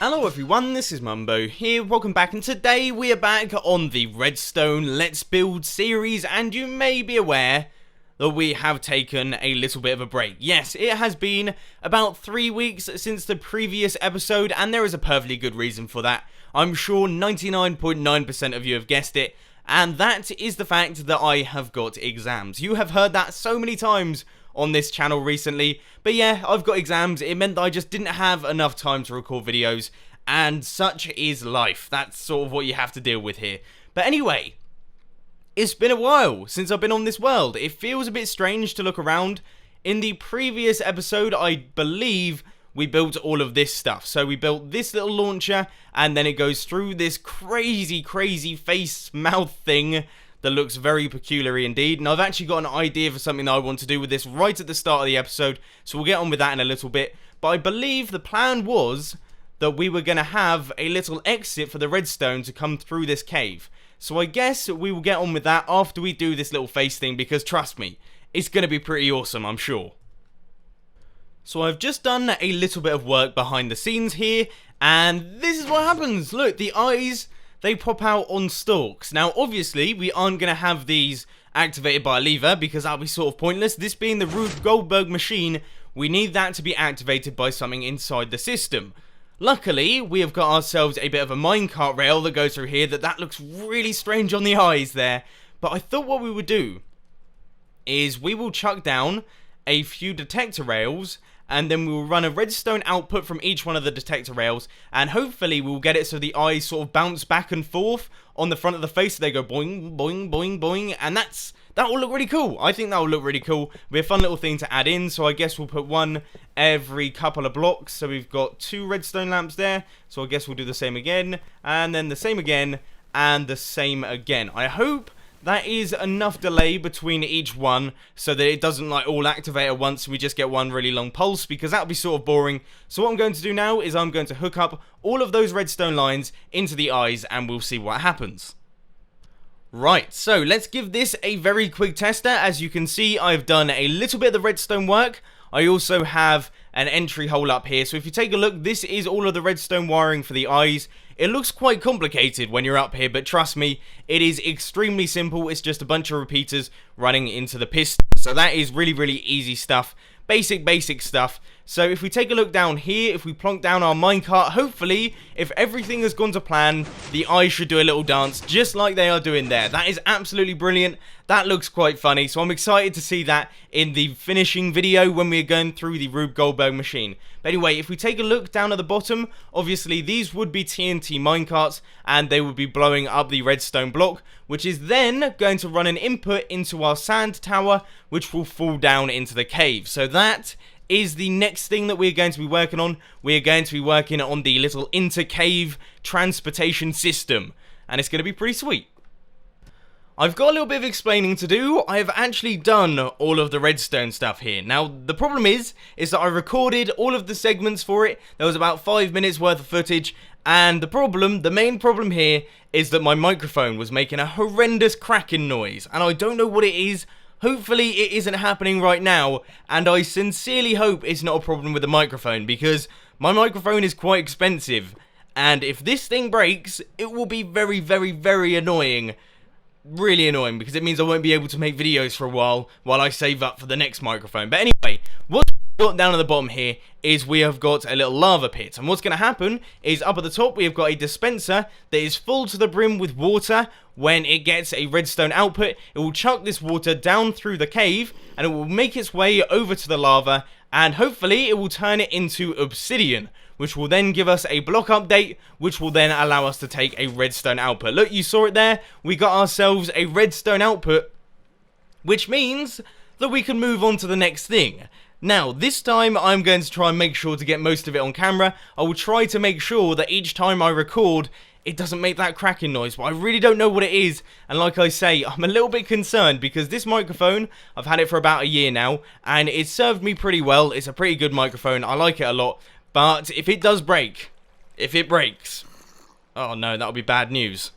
Hello everyone, this is Mumbo here, welcome back, and today we are back on the Redstone Let's Build series, and you may be aware that we have taken a little bit of a break. Yes, it has been about 3 weeks since the previous episode, and there is a perfectly good reason for that. I'm sure 99.9% of you have guessed it, and that is the fact that I have got exams. You have heard that so many times on this channel recently, but yeah, I've got exams. It meant that I just didn't have enough time to record videos, and such is life. That's sort of what you have to deal with here. But anyway, it's been a while since I've been on this world. It feels a bit strange to look around. In the previous episode, I believe we built all of this stuff. So we built this little launcher, and then it goes through this crazy face mouth thing that looks very peculiar indeed. And I've actually got an idea for something that I want to do with this right at the start of the episode, so we'll get on with that in a little bit. But I believe the plan was that we were going to have a little exit for the redstone to come through this cave. So I guess we will get on with that after we do this little face thing, because trust me, it's going to be pretty awesome, I'm sure. So I've just done a little bit of work behind the scenes here, and this is what happens. Look, the eyes, they pop out on stalks. Now, obviously, we aren't going to have these activated by a lever, because that would be sort of pointless. This being the Rube Goldberg machine, we need that to be activated by something inside the system. Luckily, we have got ourselves a bit of a minecart rail that goes through here. That looks really strange on the eyes there. But I thought what we would do is we will chuck down a few detector rails, and then we will run a redstone output from each one of the detector rails, and hopefully we'll get it so the eyes sort of bounce back and forth on the front of the face. So they go boing, boing, boing, boing, and that will look really cool. I think that will look really cool. It'll be a fun little thing to add in, so I guess we'll put one every couple of blocks. So we've got 2 redstone lamps there, so I guess we'll do the same again, and then the same again, and the same again. I hope that is enough delay between each one so that it doesn't like all activate at once and we just get one really long pulse, because that would be sort of boring. So what I'm going to do now is I'm going to hook up all of those redstone lines into the eyes, and we'll see what happens. Right, so let's give this a very quick tester. As you can see, I've done a little bit of the redstone work. I also have an entry hole up here, so if you take a look, this is all of the redstone wiring for the eyes. It looks quite complicated when you're up here, but trust me, it is extremely simple. It's just a bunch of repeaters running into the piston, so that is really easy stuff. Basic stuff. So if we take a look down here, if we plonk down our minecart, hopefully, if everything has gone to plan, the eyes should do a little dance, just like they are doing there. That is absolutely brilliant. That looks quite funny, so I'm excited to see that in the finishing video when we're going through the Rube Goldberg machine. But anyway, if we take a look down at the bottom, obviously these would be TNT mine carts, and they would be blowing up the redstone block, which is then going to run an input into our sand tower, which will fall down into the cave. So that is the next thing that we're going to be working on. We're going to be working on the little inter-cave transportation system, and it's going to be pretty sweet. I've got a little bit of explaining to do. I have actually done all of the redstone stuff here. Now, the problem is that I recorded all of the segments for it. There was about 5 minutes worth of footage, and the main problem here is that my microphone was making a horrendous cracking noise, and I don't know what it is. Hopefully it isn't happening right now, and I sincerely hope it's not a problem with the microphone, because my microphone is quite expensive, and if this thing breaks, it will be very annoying. Really annoying, because it means I won't be able to make videos for a while I save up for the next microphone. But anyway, what we've got down at the bottom here is we have got a little lava pit, and what's going to happen is up at the top we have got a dispenser that is full to the brim with water. When it gets a redstone output, it will chuck this water down through the cave, and it will make its way over to the lava, and hopefully it will turn it into obsidian, which will then give us a block update, which will then allow us to take a redstone output. Look, you saw it there. We got ourselves a redstone output, which means that we can move on to the next thing. Now, this time I'm going to try and make sure to get most of it on camera. I will try to make sure that each time I record, it doesn't make that cracking noise, but I really don't know what it is. And like I say, I'm a little bit concerned, because this microphone, I've had it for about a year now, and it's served me pretty well. It's a pretty good microphone. I like it a lot. But if it does break, oh no, that'll be bad news.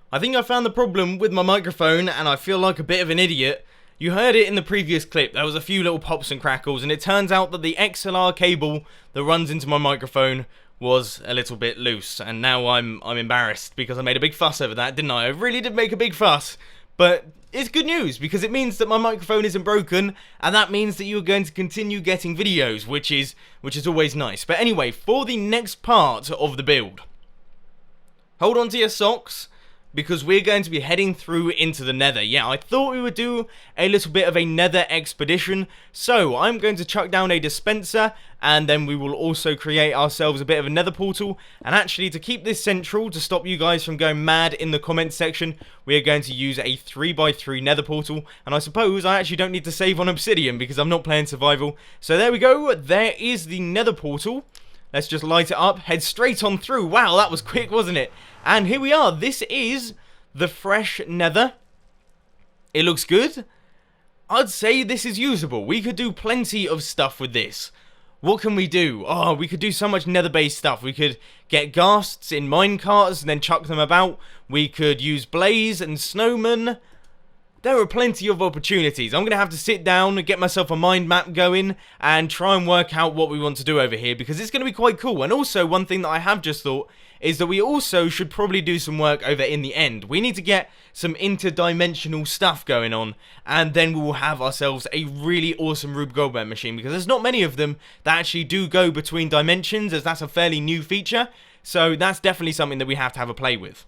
I think I found the problem with my microphone, and I feel like a bit of an idiot. You heard it in the previous clip, there was a few little pops and crackles, and it turns out that the XLR cable that runs into my microphone was a little bit loose, and now I'm embarrassed because I made a big fuss over that, didn't I? I really did make a big fuss, but it's good news because it means that my microphone isn't broken, and that means that you're going to continue getting videos, which is always nice. But anyway, for the next part of the build, hold on to your socks, because we're going to be heading through into the Nether. Yeah, I thought we would do a little bit of a Nether expedition, so I'm going to chuck down a dispenser, and then we will also create ourselves a bit of a Nether Portal. And actually, to keep this central, to stop you guys from going mad in the comments section, we are going to use a 3x3 Nether Portal, and I suppose I actually don't need to save on Obsidian, because I'm not playing survival. So there we go, there is the Nether Portal. Let's just light it up, head straight on through. Wow, that was quick, wasn't it? And here we are. This is the fresh Nether. It looks good. I'd say this is usable. We could do plenty of stuff with this. What can we do? Oh, we could do so much Nether-based stuff. We could get ghasts in mine carts and then chuck them about. We could use blaze and snowmen. There are plenty of opportunities. I'm going to have to sit down and get myself a mind map going and try and work out what we want to do over here, because it's going to be quite cool. And also, one thing that I have just thought is that we also should probably do some work over in the end. We need to get some interdimensional stuff going on, and then we will have ourselves a really awesome Rube Goldberg machine, because there's not many of them that actually do go between dimensions, as that's a fairly new feature. So that's definitely something that we have to have a play with.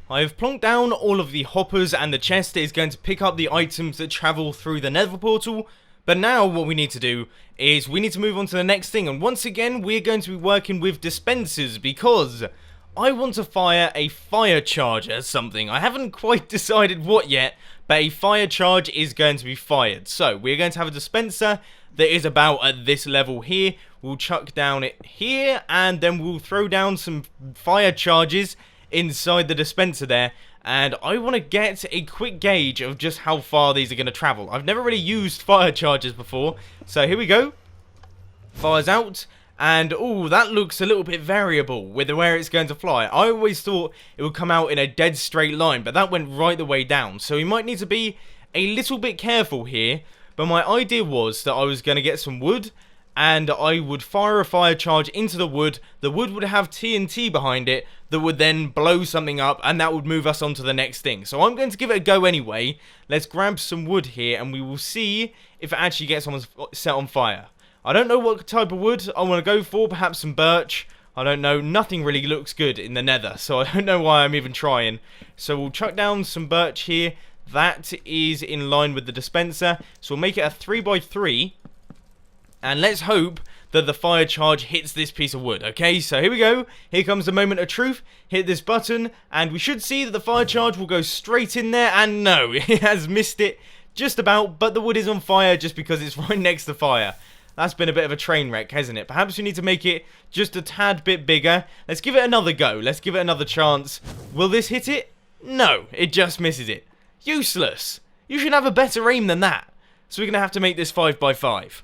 I have plonked down all of the hoppers, and the chest is going to pick up the items that travel through the Nether Portal. But now what we need to do is we need to move on to the next thing, and once again we're going to be working with dispensers, because I want to fire a fire charge as something. I haven't quite decided what yet, but a fire charge is going to be fired. So we're going to have a dispenser that is about at this level here. We'll chuck down it here, and then we'll throw down some fire charges inside the dispenser there, and I want to get a quick gauge of just how far these are going to travel. I've never really used fire charges before, so here we go. Fires out, and oh, that looks a little bit variable with where it's going to fly. I always thought it would come out in a dead straight line, but that went right the way down, so we might need to be a little bit careful here. But my idea was that I was going to get some wood, and I would fire a fire charge into the wood. The wood would have TNT behind it that would then blow something up, and that would move us on to the next thing. So I'm going to give it a go anyway. Let's grab some wood here, and we will see if it actually gets set on fire. I don't know what type of wood I want to go for. Perhaps some birch. I don't know. Nothing really looks good in the Nether, so I don't know why I'm even trying. So we'll chuck down some birch here. That is in line with the dispenser. So we'll make it a 3x3. And let's hope that the fire charge hits this piece of wood. Okay, so here we go. Here comes the moment of truth. Hit this button, and we should see that the fire charge will go straight in there. And no, it has missed it just about, but the wood is on fire just because it's right next to fire. That's been a bit of a train wreck, hasn't it? Perhaps we need to make it just a tad bit bigger. Let's give it another go. Let's give it another chance. Will this hit it? No, it just misses it. Useless. You should have a better aim than that. So we're going to have to make this 5x5.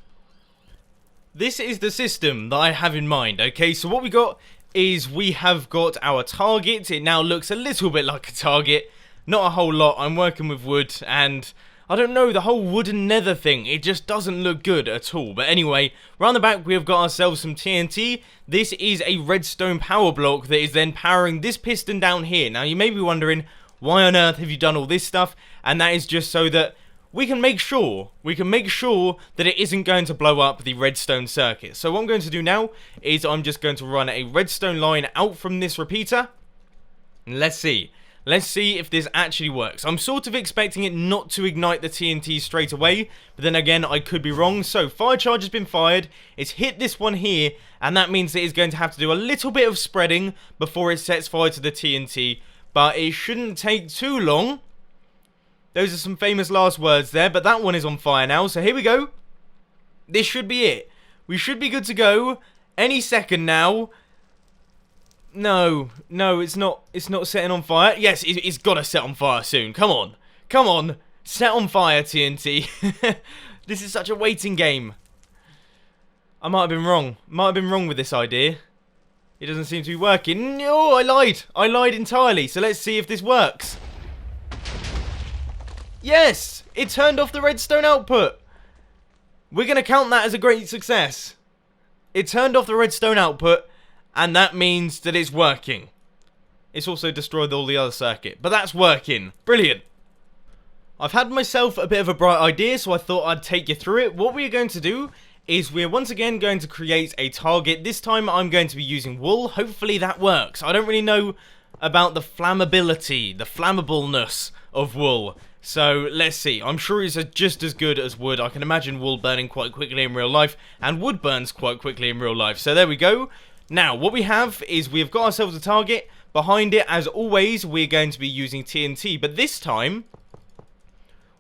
This is the system that I have in mind, okay? So what we got is we have got our target. It now looks a little bit like a target. Not a whole lot. I'm working with wood, and I don't know, the whole wooden nether thing, it just doesn't look good at all. But anyway, round the back we have got ourselves some TNT. This is a redstone power block that is then powering this piston down here. Now you may be wondering, why on earth have you done all this stuff? And that is just so that we can make sure that it isn't going to blow up the redstone circuit. So what I'm going to do now is I'm just going to run a redstone line out from this repeater. And let's see if this actually works. I'm sort of expecting it not to ignite the TNT straight away, but then again, I could be wrong. So fire charge has been fired. It's hit this one here, and that means that it's going to have to do a little bit of spreading before it sets fire to the TNT, but it shouldn't take too long. Those are some famous last words there, but that one is on fire now, so here we go. This should be it. We should be good to go any second now. No, it's not setting on fire. Yes, it's got to set on fire soon. Come on. Set on fire, TNT. This is such a waiting game. I might have been wrong with this idea. It doesn't seem to be working. No, I lied entirely. So let's see if this works. Yes! It turned off the redstone output! We're going to count that as a great success. It turned off the redstone output, and that means that it's working. It's also destroyed all the other circuit, but that's working. Brilliant. I've had myself a bit of a bright idea, so I thought I'd take you through it. What we're going to do is we're once again going to create a target. This time I'm going to be using wool. Hopefully that works. I don't really know about the flammability, the flammableness of wool. So let's see. I'm sure it's just as good as wood. I can imagine wool burning quite quickly in real life, and wood burns quite quickly in real life. So there we go. Now what we have is we've got ourselves a target. Behind it, as always, we're going to be using TNT, but this time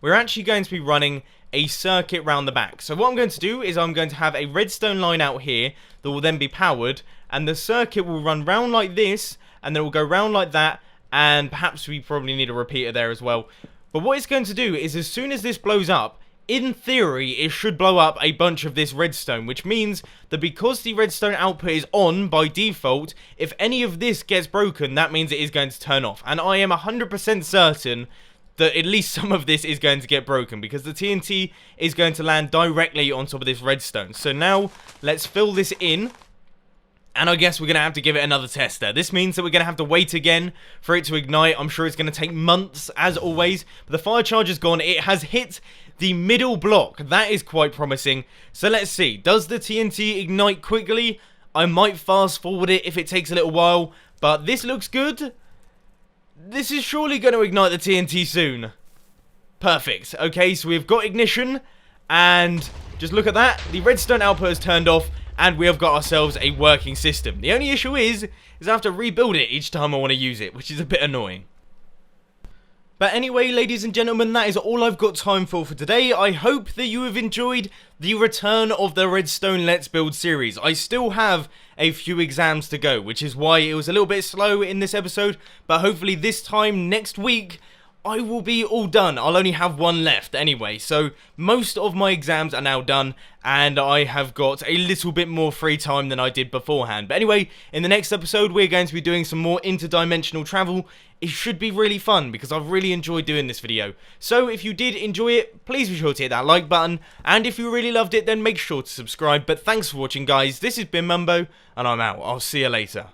we're actually going to be running a circuit round the back. So what I'm going to do is I'm going to have a redstone line out here that will then be powered, and the circuit will run round like this, and then it will go round like that, and perhaps we probably need a repeater there as well. But what it's going to do is as soon as this blows up, in theory, it should blow up a bunch of this redstone, which means that because the redstone output is on by default, if any of this gets broken, that means it is going to turn off. And I am 100% certain that at least some of this is going to get broken, because the TNT is going to land directly on top of this redstone. So now, let's fill this in. And I guess we're going to have to give it another test there. This means that we're going to have to wait again for it to ignite. I'm sure it's going to take months, as always. But the fire charge is gone. It has hit the middle block. That is quite promising. So let's see. Does the TNT ignite quickly? I might fast forward it if it takes a little while. But this looks good. This is surely going to ignite the TNT soon. Perfect. Okay, so we've got ignition. And just look at that. The redstone output has turned off. And we have got ourselves a working system. The only issue is I have to rebuild it each time I want to use it, which is a bit annoying. But anyway, ladies and gentlemen, that is all I've got time for today. I hope that you have enjoyed the return of the Redstone Let's Build series. I still have a few exams to go, which is why it was a little bit slow in this episode. But hopefully this time next week, I will be all done. I'll only have one left anyway, so most of my exams are now done, and I have got a little bit more free time than I did beforehand. But anyway, in the next episode, we're going to be doing some more interdimensional travel. It should be really fun, because I've really enjoyed doing this video. So if you did enjoy it, please be sure to hit that like button, and if you really loved it, then make sure to subscribe. But thanks for watching, guys. This has been Mumbo, and I'm out. I'll see you later.